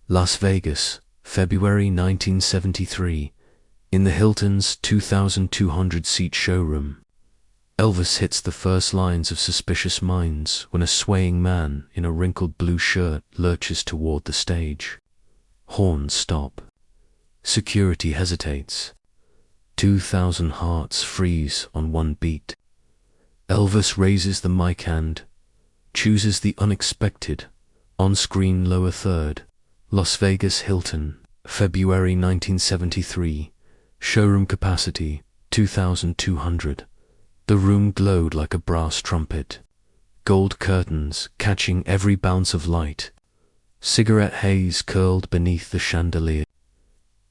Las Vegas, February 1973. In the Hilton's 2,200-seat showroom, Elvis hits the first lines of Suspicious Minds when a swaying man in a wrinkled blue shirt lurches toward the stage. Horns stop. Security hesitates. 2,000 hearts freeze on one beat. Elvis raises the mic hand, chooses the unexpected, on-screen lower third. Las Vegas Hilton, February 1973. Showroom capacity, 2,200. The room glowed like a brass trumpet. Gold curtains catching every bounce of light. Cigarette haze curled beneath the chandelier.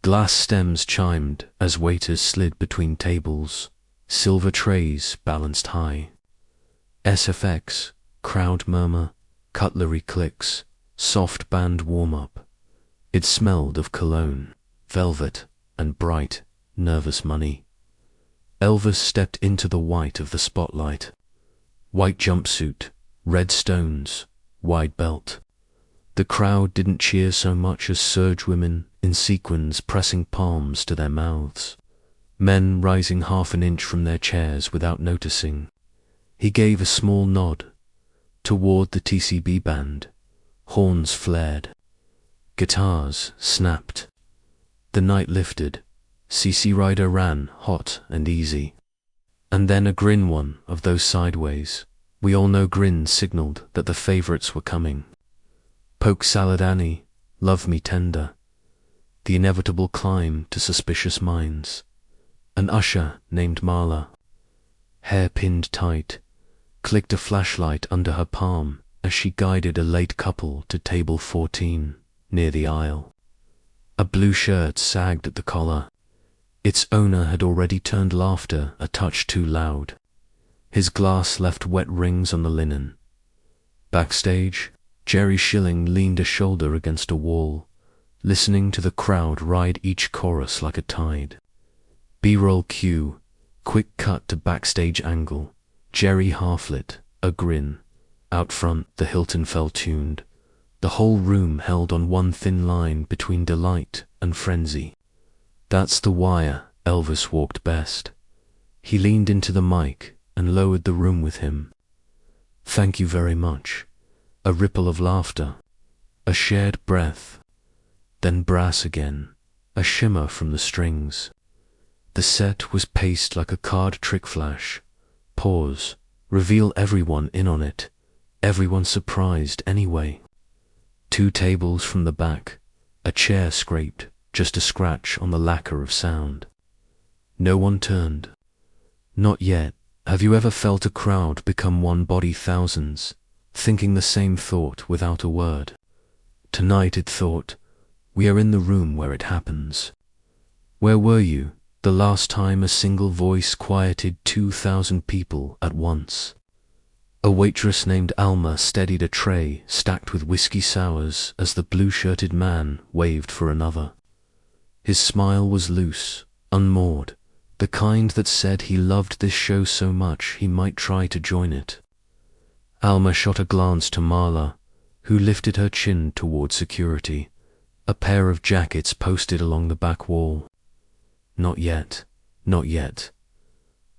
Glass stems chimed as waiters slid between tables. Silver trays balanced high. SFX, crowd murmur, cutlery clicks, soft band warm-up. It smelled of cologne, velvet, and bright, nervous money. Elvis stepped into the white of the spotlight. White jumpsuit, red stones, wide belt. The crowd didn't cheer so much as surge women in sequins pressing palms to their mouths. Men rising half an inch from their chairs without noticing. He gave a small nod toward the TCB band. Horns flared. Guitars snapped. The night lifted. CC Rider ran, hot and easy. And then a grin, one of those sideways. We all know grins signaled that the favorites were coming. Poke Salad Annie, Love Me Tender. The inevitable climb to Suspicious Minds. An usher named Marla, hair pinned tight, clicked a flashlight under her palm as she guided a late couple to table 14 near the aisle. A blue shirt sagged at the collar. Its owner had already turned laughter a touch too loud. His glass left wet rings on the linen. Backstage, Jerry Schilling leaned a shoulder against a wall, listening to the crowd ride each chorus like a tide. B-roll cue, quick cut to backstage angle. Jerry half-lit, a grin. Out front, the Hilton fell tuned. The whole room held on one thin line between delight and frenzy. That's the wire Elvis walked best. He leaned into the mic and lowered the room with him. Thank you very much. A ripple of laughter. A shared breath. Then brass again, a shimmer from the strings. The set was paced like a card trick flash. Pause. Reveal everyone in on it. Everyone surprised anyway. 2 tables from the back. A chair scraped, just a scratch on the lacquer of sound. No one turned. Not yet. Have you ever felt a crowd become one body thousands, thinking the same thought without a word? Tonight it thought, we are in the room where it happens. Where were you the last time a single voice quieted 2,000 people at once? A waitress named Alma steadied a tray stacked with whiskey sours as the blue-shirted man waved for another. His smile was loose, unmoored, the kind that said he loved this show so much he might try to join it. Alma shot a glance to Marla, who lifted her chin toward security, a pair of jackets posted along the back wall. Not yet, not yet.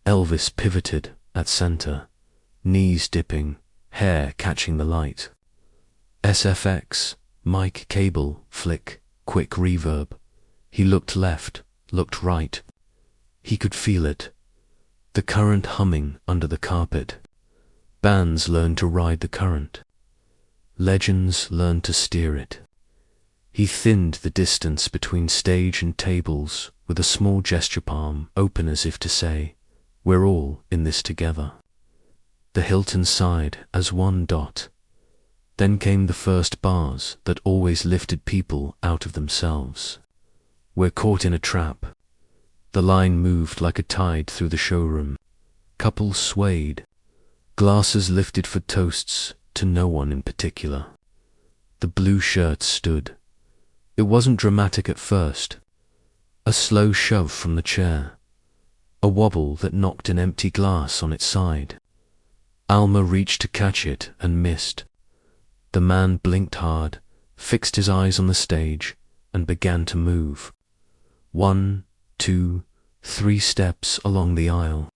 Elvis pivoted at center, knees dipping, hair catching the light. SFX, mic cable, flick, quick reverb. He looked left, looked right. He could feel it. The current humming under the carpet. Bands learn to ride the current. Legends learn to steer it. He thinned the distance between stage and tables with a small gesture palm open as if to say, we're all in this together. The Hilton sighed as one dot. Then came the first bars that always lifted people out of themselves. We're caught in a trap. The line moved like a tide through the showroom. Couples swayed. Glasses lifted for toasts to no one in particular. The blue shirt stood. It wasn't dramatic at first. A slow shove from the chair. A wobble that knocked an empty glass on its side. Alma reached to catch it and missed. The man blinked hard, fixed his eyes on the stage, and began to move. 1, 2, 3 steps along the aisle.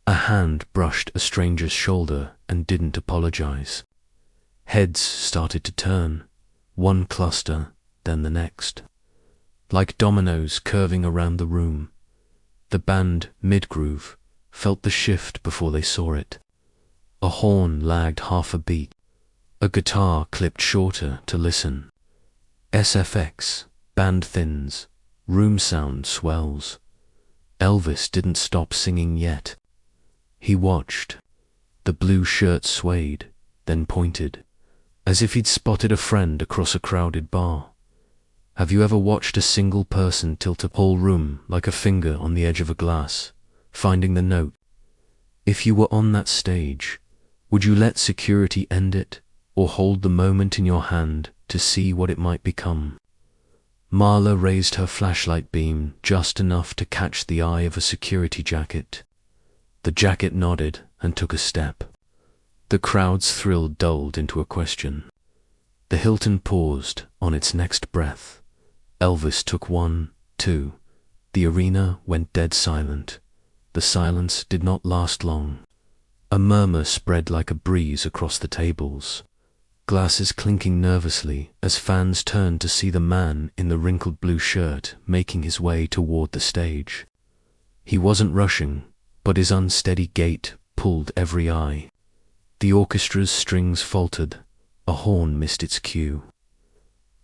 A hand brushed a stranger's shoulder and didn't apologize. Heads started to turn, one cluster, then the next, like dominoes curving around the room. The band, mid-groove, felt the shift before they saw it. A horn lagged half a beat. A guitar clipped shorter to listen. SFX, band thins, room sound swells. Elvis didn't stop singing yet. He watched. The blue shirt swayed, then pointed, as if he'd spotted a friend across a crowded bar. Have you ever watched a single person tilt a whole room like a finger on the edge of a glass, finding the note? If you were on that stage, would you let security end it, or hold the moment in your hand to see what it might become? Marla raised her flashlight beam just enough to catch the eye of a security jacket. The jacket nodded and took a step. The crowd's thrill dulled into a question. The Hilton paused on its next breath. Elvis took 1, 2. The arena went dead silent. The silence did not last long. A murmur spread like a breeze across the tables, glasses clinking nervously as fans turned to see the man in the wrinkled blue shirt making his way toward the stage. He wasn't rushing, but his unsteady gait pulled every eye. The orchestra's strings faltered, a horn missed its cue.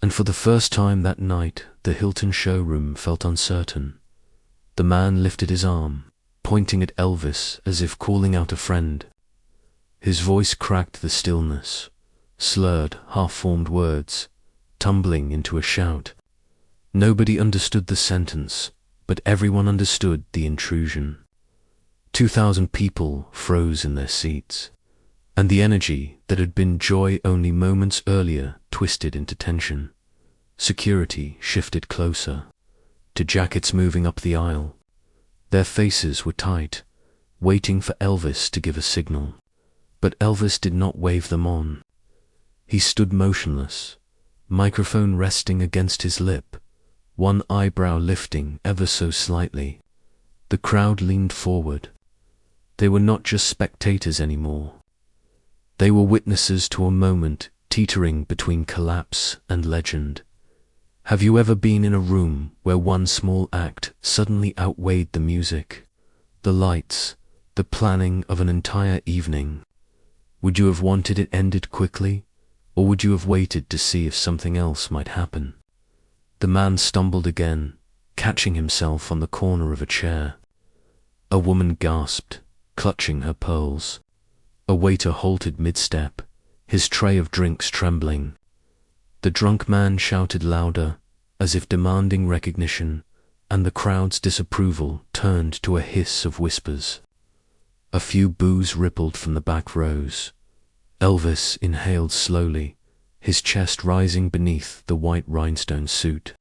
And for the first time that night, the Hilton showroom felt uncertain. The man lifted his arm, pointing at Elvis as if calling out a friend. His voice cracked the stillness, slurred, half-formed words, tumbling into a shout. Nobody understood the sentence, but everyone understood the intrusion. 2,000 people froze in their seats, and the energy that had been joy only moments earlier twisted into tension. Security shifted closer, to jackets moving up the aisle. Their faces were tight, waiting for Elvis to give a signal. But Elvis did not wave them on. He stood motionless, microphone resting against his lip, one eyebrow lifting ever so slightly. The crowd leaned forward. They were not just spectators anymore. They were witnesses to a moment teetering between collapse and legend. Have you ever been in a room where one small act suddenly outweighed the music, the lights, the planning of an entire evening? Would you have wanted it ended quickly, or would you have waited to see if something else might happen? The man stumbled again, catching himself on the corner of a chair. A woman gasped, clutching her pearls. A waiter halted mid-step, his tray of drinks trembling. The drunk man shouted louder, as if demanding recognition, and the crowd's disapproval turned to a hiss of whispers. A few boos rippled from the back rows. Elvis inhaled slowly, his chest rising beneath the white rhinestone suit.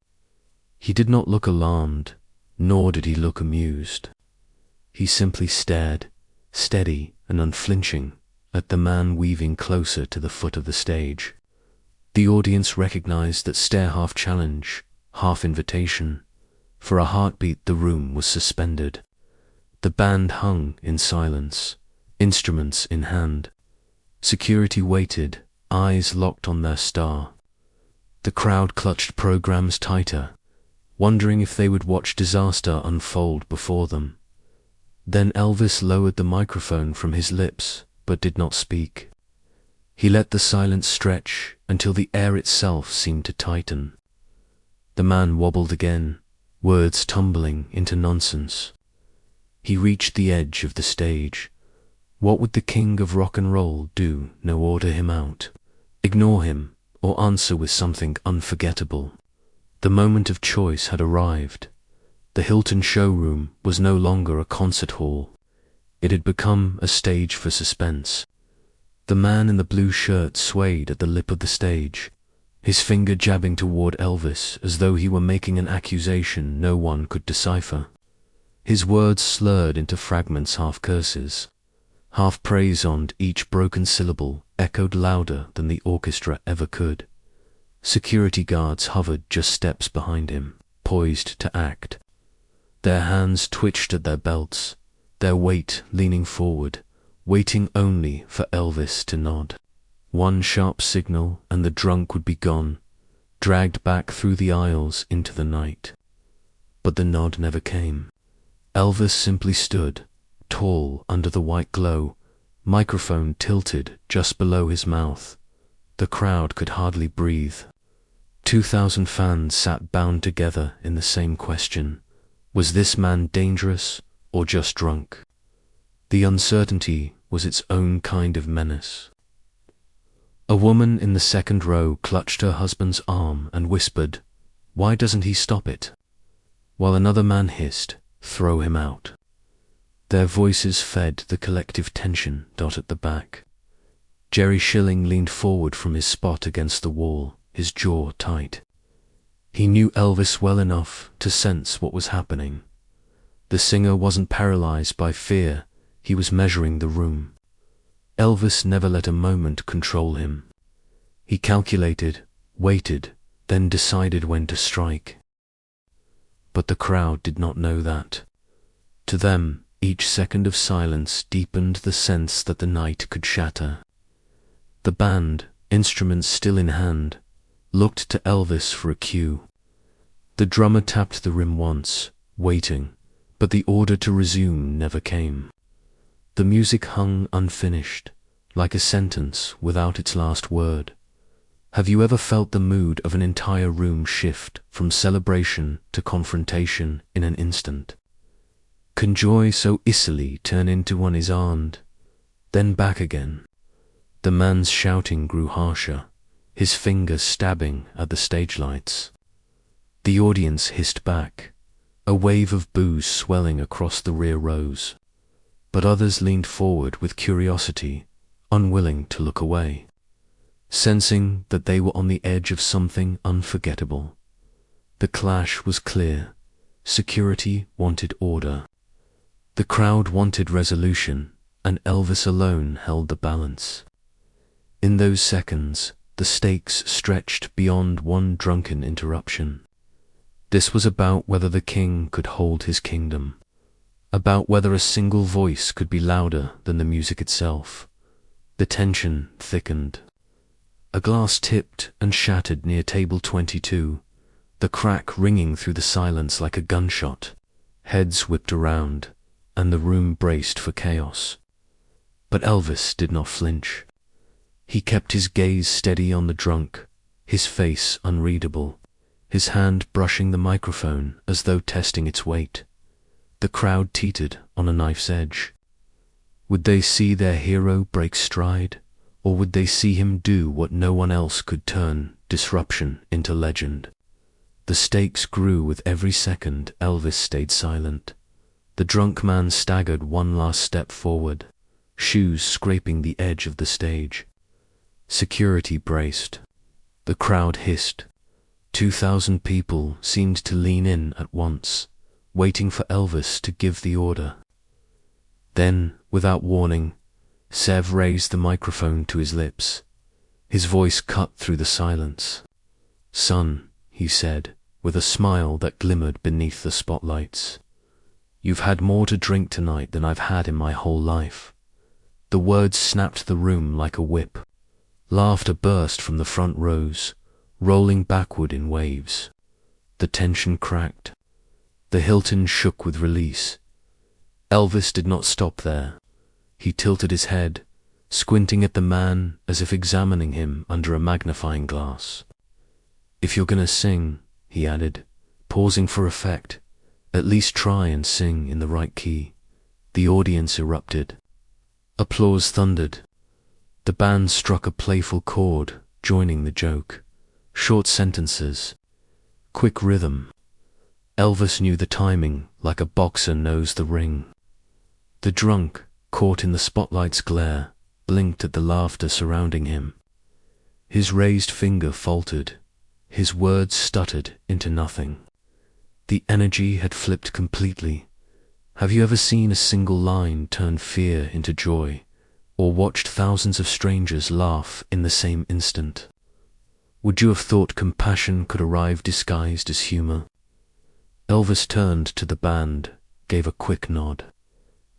He did not look alarmed, nor did he look amused. He simply stared, steady and unflinching, at the man weaving closer to the foot of the stage. The audience recognized that stare half challenge, half invitation. For a heartbeat the room was suspended. The band hung in silence, instruments in hand. Security waited, eyes locked on their star. The crowd clutched programs tighter, wondering if they would watch disaster unfold before them. Then Elvis lowered the microphone from his lips, but did not speak. He let the silence stretch until the air itself seemed to tighten. The man wobbled again, words tumbling into nonsense. He reached the edge of the stage. What would the king of rock and roll do? No, order him out, ignore him, or answer with something unforgettable. The moment of choice had arrived. The Hilton showroom was no longer a concert hall. It had become a stage for suspense. The man in the blue shirt swayed at the lip of the stage, his finger jabbing toward Elvis as though he were making an accusation no one could decipher. His words slurred into fragments, half curses, half praise, and each broken syllable echoed louder than the orchestra ever could. Security guards hovered just steps behind him, poised to act. Their hands twitched at their belts, their weight leaning forward, waiting only for Elvis to nod. One sharp signal and the drunk would be gone, dragged back through the aisles into the night. But the nod never came. Elvis simply stood, tall under the white glow, microphone tilted just below his mouth. The crowd could hardly breathe. 2,000 fans sat bound together in the same question. Was this man dangerous or just drunk? The uncertainty was its own kind of menace. A woman in the second row clutched her husband's arm and whispered, "Why doesn't he stop it?" While another man hissed, "Throw him out." Their voices fed the collective tension at the back. Jerry Schilling leaned forward from his spot against the wall, his jaw tight. He knew Elvis well enough to sense what was happening. The singer wasn't paralyzed by fear, he was measuring the room. Elvis never let a moment control him. He calculated, waited, then decided when to strike. But the crowd did not know that. To them, each second of silence deepened the sense that the night could shatter. The band, instruments still in hand, looked to Elvis for a cue. The drummer tapped the rim once, waiting, but the order to resume never came. The music hung unfinished, like a sentence without its last word. Have you ever felt the mood of an entire room shift from celebration to confrontation in an instant? Can joy so easily turn into one is armed, then back again? The man's shouting grew harsher, his fingers stabbing at the stage lights. The audience hissed back, a wave of boos swelling across the rear rows. But others leaned forward with curiosity, unwilling to look away, sensing that they were on the edge of something unforgettable. The clash was clear. Security wanted order. The crowd wanted resolution, and Elvis alone held the balance. In those seconds, the stakes stretched beyond one drunken interruption. This was about whether the king could hold his kingdom, about whether a single voice could be louder than the music itself. The tension thickened. A glass tipped and shattered near table 22, the crack ringing through the silence like a gunshot. Heads whipped around, and the room braced for chaos. But Elvis did not flinch. He kept his gaze steady on the drunk, his face unreadable, his hand brushing the microphone as though testing its weight. The crowd teetered on a knife's edge. Would they see their hero break stride, or would they see him do what no one else could, turn disruption into legend? The stakes grew with every second Elvis stayed silent. The drunk man staggered one last step forward, shoes scraping the edge of the stage. Security braced. The crowd hissed. 2,000 people seemed to lean in at once, waiting for Elvis to give the order. Then, without warning, Sev raised the microphone to his lips. His voice cut through the silence. "Son," he said, with a smile that glimmered beneath the spotlights, "you've had more to drink tonight than I've had in my whole life." The words snapped the room like a whip. Laughter burst from the front rows, rolling backward in waves. The tension cracked. The Hilton shook with release. Elvis did not stop there. He tilted his head, squinting at the man as if examining him under a magnifying glass. "If you're gonna sing," he added, pausing for effect, "at least try and sing in the right key." The audience erupted. Applause thundered. The band struck a playful chord, joining the joke. Short sentences, quick rhythm. Elvis knew the timing like a boxer knows the ring. The drunk, caught in the spotlight's glare, blinked at the laughter surrounding him. His raised finger faltered. His words stuttered into nothing. The energy had flipped completely. Have you ever seen a single line turn fear into joy, or watched thousands of strangers laugh in the same instant? Would you have thought compassion could arrive disguised as humor? Elvis turned to the band, gave a quick nod,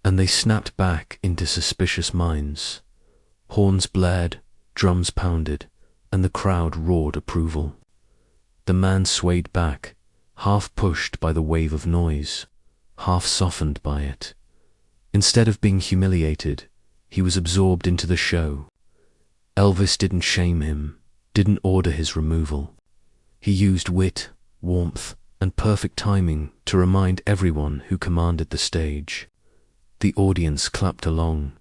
and they snapped back into suspicious minds. Horns blared, drums pounded, and the crowd roared approval. The man swayed back, half pushed by the wave of noise, half softened by it. Instead of being humiliated, he was absorbed into the show. Elvis didn't shame him, didn't order his removal. He used wit, warmth, and perfect timing to remind everyone who commanded the stage. The audience clapped along,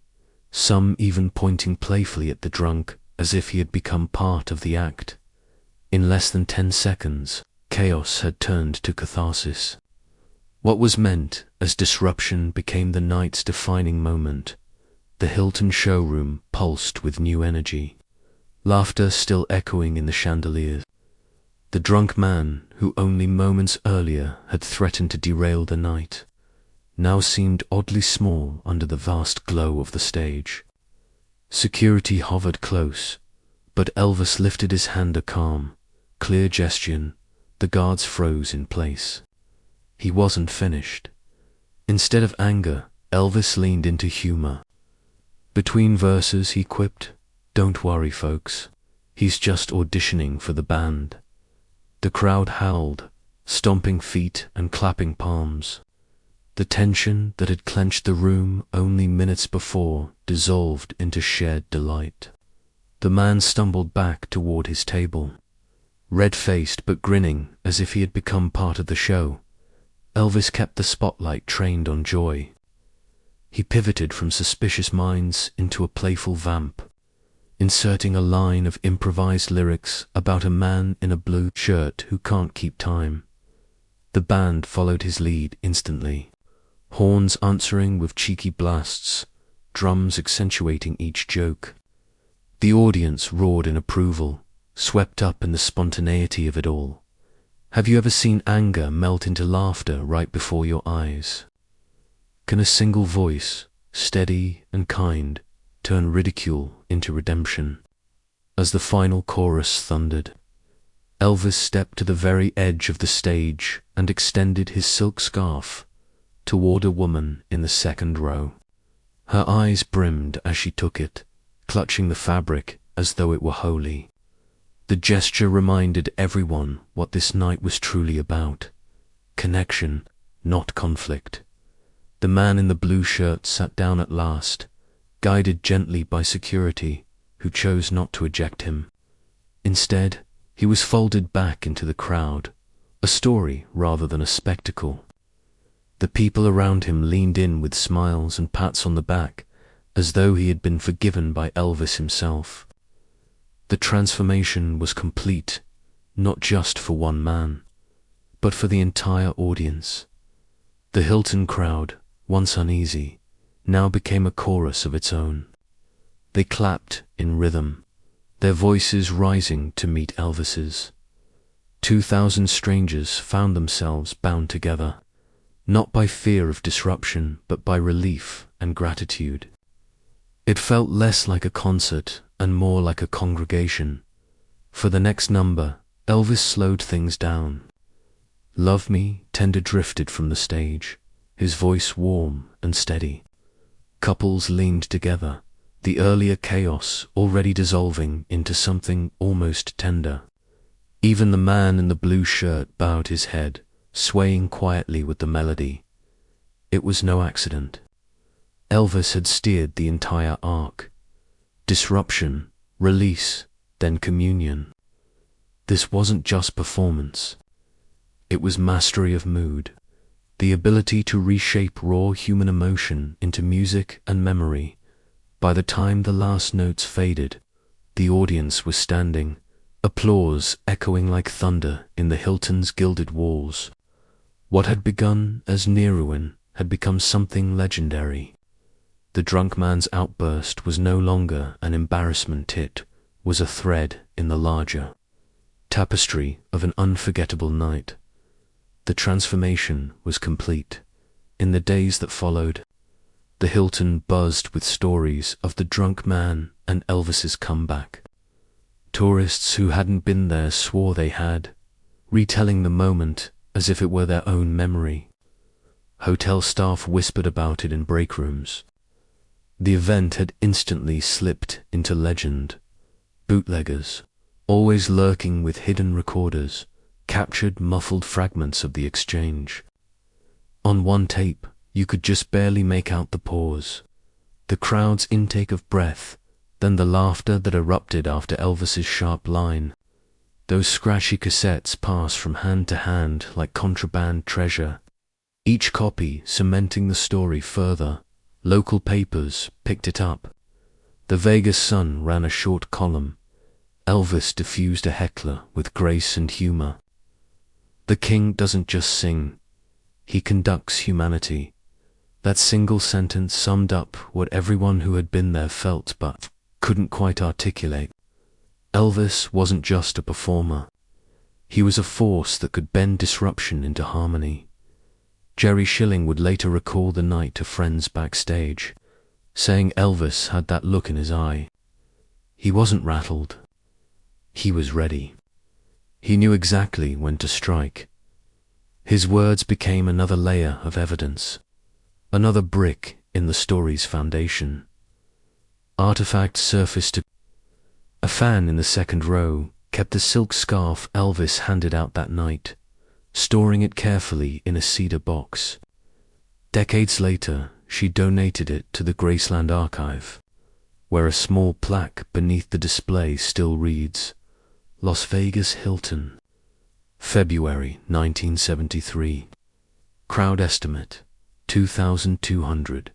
some even pointing playfully at the drunk as if he had become part of the act. In less than 10 seconds, chaos had turned to catharsis. What was meant as disruption became the night's defining moment. The Hilton showroom pulsed with new energy, laughter still echoing in the chandeliers. The drunk man, who only moments earlier had threatened to derail the night, now seemed oddly small under the vast glow of the stage. Security hovered close, but Elvis lifted his hand, a calm, clear gesture. The guards froze in place. He wasn't finished. Instead of anger, Elvis leaned into humor. Between verses he quipped, "Don't worry, folks. He's just auditioning for the band." The crowd howled, stomping feet and clapping palms. The tension that had clenched the room only minutes before dissolved into shared delight. The man stumbled back toward his table, red-faced but grinning as if he had become part of the show. Elvis kept the spotlight trained on joy. He pivoted from suspicious minds into a playful vamp, inserting a line of improvised lyrics about a man in a blue shirt who can't keep time. The band followed his lead instantly, horns answering with cheeky blasts, drums accentuating each joke. The audience roared in approval, swept up in the spontaneity of it all. Have you ever seen anger melt into laughter right before your eyes? Can a single voice, steady and kind, turn ridicule into redemption? As the final chorus thundered, Elvis stepped to the very edge of the stage and extended his silk scarf toward a woman in the second row. Her eyes brimmed as she took it, clutching the fabric as though it were holy. The gesture reminded everyone what this night was truly about: connection, not conflict. The man in the blue shirt sat down at last, guided gently by security, who chose not to eject him. Instead, he was folded back into the crowd, a story rather than a spectacle. The people around him leaned in with smiles and pats on the back, as though he had been forgiven by Elvis himself. The transformation was complete, not just for one man, but for the entire audience. The Hilton crowd, once uneasy, now became a chorus of its own. They clapped in rhythm, their voices rising to meet Elvis's. 2,000 strangers found themselves bound together, not by fear of disruption, but by relief and gratitude. It felt less like a concert and more like a congregation. For the next number, Elvis slowed things down. "Love Me" tender drifted from the stage, his voice warm and steady. Couples leaned together, the earlier chaos already dissolving into something almost tender. Even the man in the blue shirt bowed his head, swaying quietly with the melody. It was no accident. Elvis had steered the entire arc. Disruption, release, then communion. This wasn't just performance. It was mastery of mood, the ability to reshape raw human emotion into music and memory. By the time the last notes faded, the audience was standing, applause echoing like thunder in the Hilton's gilded walls. What had begun as near ruin had become something legendary. The drunk man's outburst was no longer an embarrassment, it was a thread in the larger tapestry of an unforgettable night. The transformation was complete. In the days that followed, the Hilton buzzed with stories of the drunk man and Elvis's comeback. Tourists who hadn't been there swore they had, retelling the moment as if it were their own memory. Hotel staff whispered about it in break rooms. The event had instantly slipped into legend. Bootleggers, always lurking with hidden recorders, captured muffled fragments of the exchange. On one tape, you could just barely make out the pause, the crowd's intake of breath, then the laughter that erupted after Elvis's sharp line. Those scratchy cassettes passed from hand to hand like contraband treasure, each copy cementing the story further. Local papers picked it up. The Vegas Sun ran a short column. Elvis diffused a heckler with grace and humor. The king doesn't just sing, he conducts humanity. That single sentence summed up what everyone who had been there felt but couldn't quite articulate. Elvis wasn't just a performer. He was a force that could bend disruption into harmony. Jerry Schilling would later recall the night to friends backstage, saying Elvis had that look in his eye. He wasn't rattled. He was ready. He knew exactly when to strike. His words became another layer of evidence, another brick in the story's foundation. Artifacts surfaced. A fan in the second row kept the silk scarf Elvis handed out that night, storing it carefully in a cedar box. Decades later, she donated it to the Graceland Archive, where a small plaque beneath the display still reads, Las Vegas Hilton, February 1973. Crowd estimate, 2,200.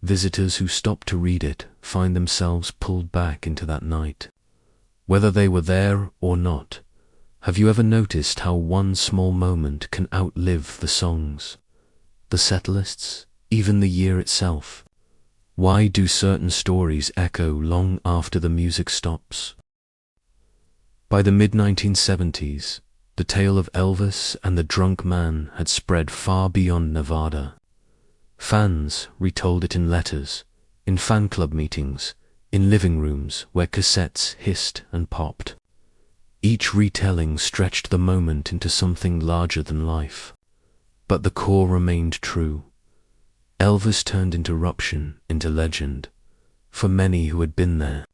Visitors who stop to read it find themselves pulled back into that night. Whether they were there or not, have you ever noticed how one small moment can outlive the songs, the set lists, even the year itself? Why do certain stories echo long after the music stops? By the mid-1970s, the tale of Elvis and the drunk man had spread far beyond Nevada. Fans retold it in letters, in fan club meetings, in living rooms where cassettes hissed and popped. Each retelling stretched the moment into something larger than life. But the core remained true. Elvis turned interruption into legend, for many who had been there.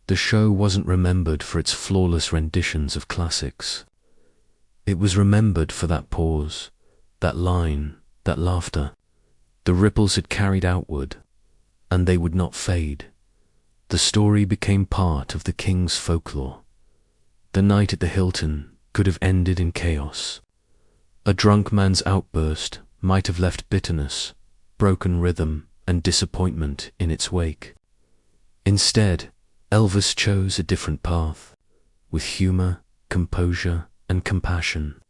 The show wasn't remembered for its flawless renditions of classics. It was remembered for that pause, that line, that laughter. The ripples had carried outward, and they would not fade. The story became part of the king's folklore. The night at the Hilton could have ended in chaos. A drunk man's outburst might have left bitterness, broken rhythm, and disappointment in its wake. Instead, Elvis chose a different path, with humor, composure, and compassion.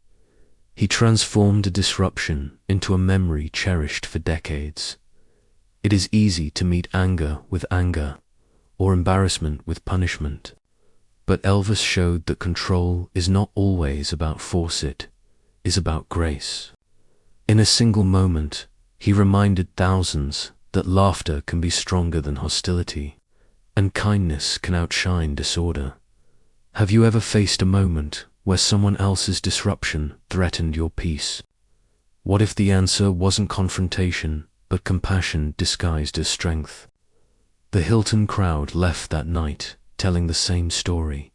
He transformed a disruption into a memory cherished for decades. It is easy to meet anger with anger, or embarrassment with punishment. But Elvis showed that control is not always about force, it is about grace. In a single moment, he reminded thousands that laughter can be stronger than hostility, and kindness can outshine disorder. Have you ever faced a moment where someone else's disruption threatened your peace? What if the answer wasn't confrontation, but compassion disguised as strength? The Hilton crowd left that night telling the same story,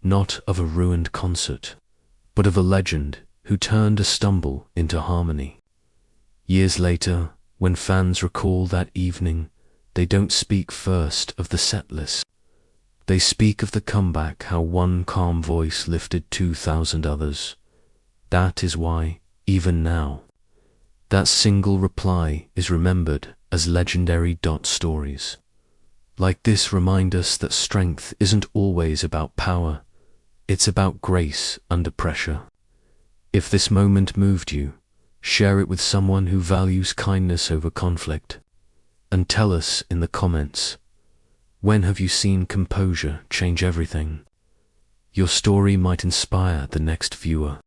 not of a ruined concert, but of a legend who turned a stumble into harmony. Years later, when fans recall that evening, they don't speak first of the set list. They speak of the comeback, how one calm voice lifted 2,000 others. That is why, even now, that single reply is remembered as legendary stories. Like this remind us that strength isn't always about power, it's about grace under pressure. If this moment moved you, share it with someone who values kindness over conflict. And tell us in the comments, when have you seen composure change everything? Your story might inspire the next viewer.